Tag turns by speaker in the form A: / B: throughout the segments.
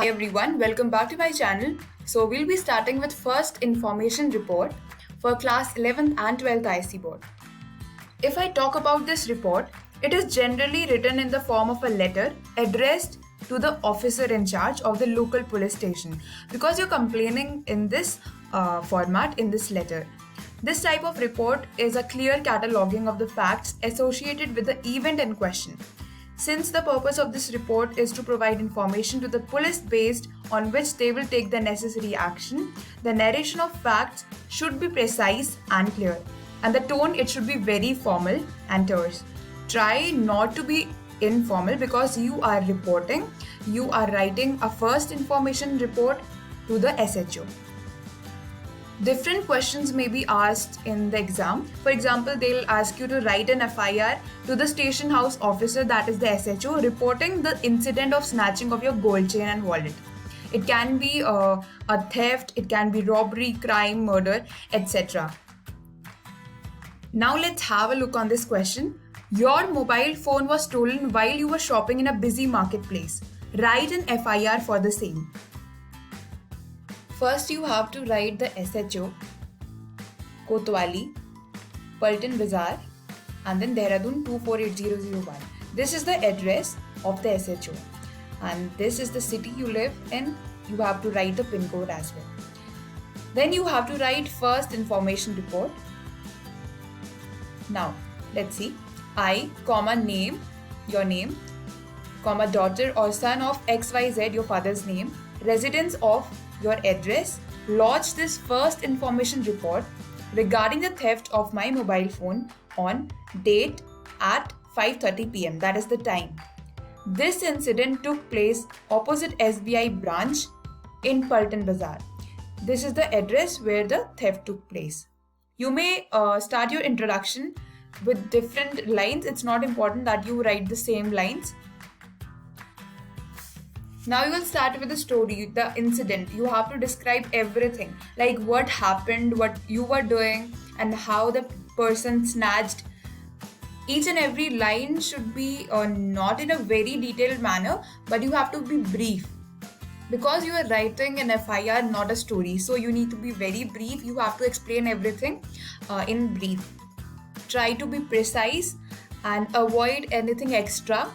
A: Hi everyone, welcome back to my channel. So we'll be starting with first information report for class 11th and 12th IC board. If I talk about this report, it is generally written in the form of a letter addressed to the officer in charge of the local police station because you're complaining in this format in this letter. This type of report is a clear cataloging of the facts associated with the event in question. Since the purpose of this report is to provide information to the police based on which they will take the necessary action, the narration of facts should be precise and clear, and the tone it should be very formal and terse. Try not to be informal because you are reporting, you are writing a first information report to the SHO. Different questions may be asked in the exam. For example, they'll ask you to write an FIR to the station house officer, that is the SHO, reporting the incident of snatching of your gold chain and wallet. It can be a theft, it can be robbery, crime, murder, etc. Now let's have a look on this question. Your mobile phone was stolen while you were shopping in a busy marketplace. Write an FIR for the same. First, you have to write the SHO, Kotwali, Paltan Bazaar, and then Dehradun 248001. This is the address of the SHO, and this is the city you live in. You have to write the pin code as well. Then you have to write first information report. Now, let's see. I, comma, name, your name, comma, daughter or son of XYZ, your father's name, residence of your address, lodge this first information report regarding the theft of my mobile phone on date at 5:30 p.m. That is the time. This incident took place opposite SBI branch in Paltan Bazaar. This is the address where the theft took place. You may start your introduction with different lines. It's not important that you write the same lines. Now you will start with the story, the incident. You have to describe everything, like what happened, what you were doing, and how the person snatched. Each and every line should be not in a very detailed manner, but you have to be brief. Because you are writing an FIR, not a story, so you need to be very brief. You have to explain everything in brief. Try to be precise and avoid anything extra.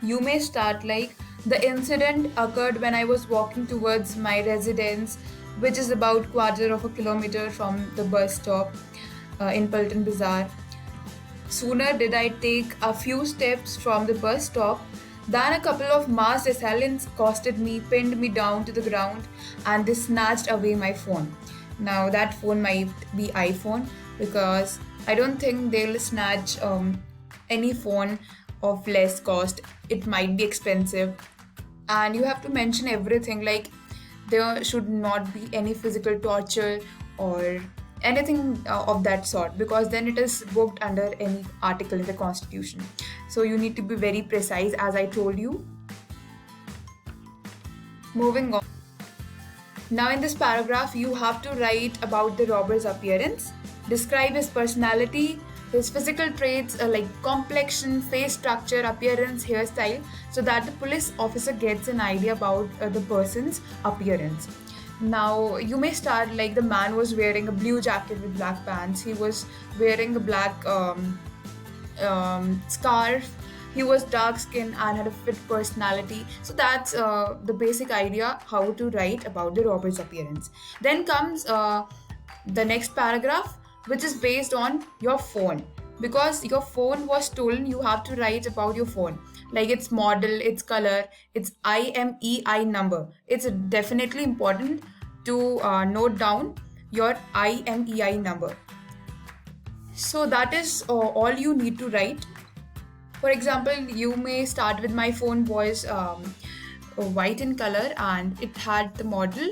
A: You may start like, the incident occurred when I was walking towards my residence, which is about quarter of a kilometer from the bus stop in Paltan Bazaar. Sooner did I take a few steps from the bus stop than a couple of masked assailants accosted me, pinned me down to the ground, and they snatched away my phone. Now that phone might be iPhone because I don't think they'll snatch any phone of less cost. It might be expensive. And you have to mention everything, like there should not be any physical torture or anything of that sort, because then it is booked under any article in the constitution. So you need to be very precise, as I told you. Moving on. Now in this paragraph you have to write about the robber's appearance, describe his personality, his physical traits like complexion, face structure, appearance, hairstyle, so that the police officer gets an idea about the person's appearance. Now you may start like, the man was wearing a blue jacket with black pants, he was wearing a black scarf, he was dark skinned and had a fit personality. So that's the basic idea how to write about the robber's appearance. Then comes the next paragraph, which is based on your phone. Because your phone was stolen, you have to write about your phone, like its model, its color, its IMEI number. It's definitely important to note down your IMEI number. So that is all you need to write. For example, you may start with, my phone was white in color and it had the model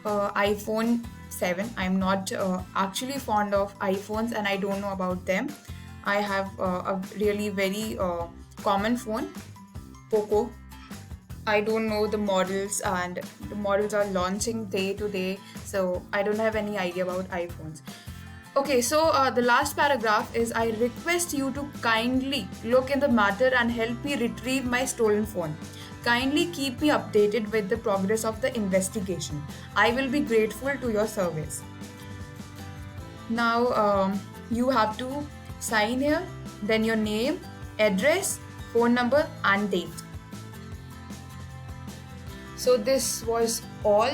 A: iPhone 7. I'm not actually fond of iPhones and I don't know about them. I have a really very common phone, Poco. I don't know the models, and the models are launching day to day, so I don't have any idea about iPhones. Okay, so the last paragraph is, I request you to kindly look in the matter and help me retrieve my stolen phone. Kindly keep me updated with the progress of the investigation. I will be grateful to your service. Now you have to sign here, then your name, address, phone number, and date. So this was all,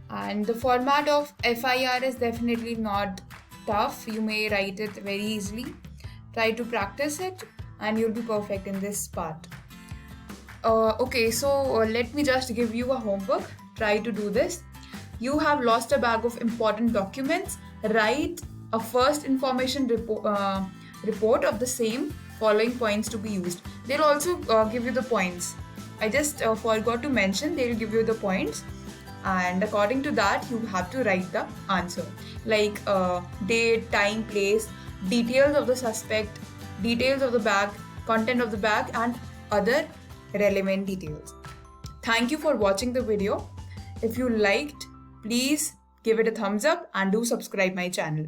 A: and the format of FIR is definitely not tough. You may write it very easily. Try to practice it, and you'll be perfect in this part. Okay, so let me just give you a homework. Try to do this. You have lost a bag of important documents. Write a first information report of the same, following points to be used. They'll also give you the points. I just forgot to mention, they'll give you the points, and according to that you have to write the answer, like date, time, place, details of the suspect, details of the bag, content of the bag, and other relevant details. Thank you for watching the video. If you liked, please give it a thumbs up and do subscribe my channel.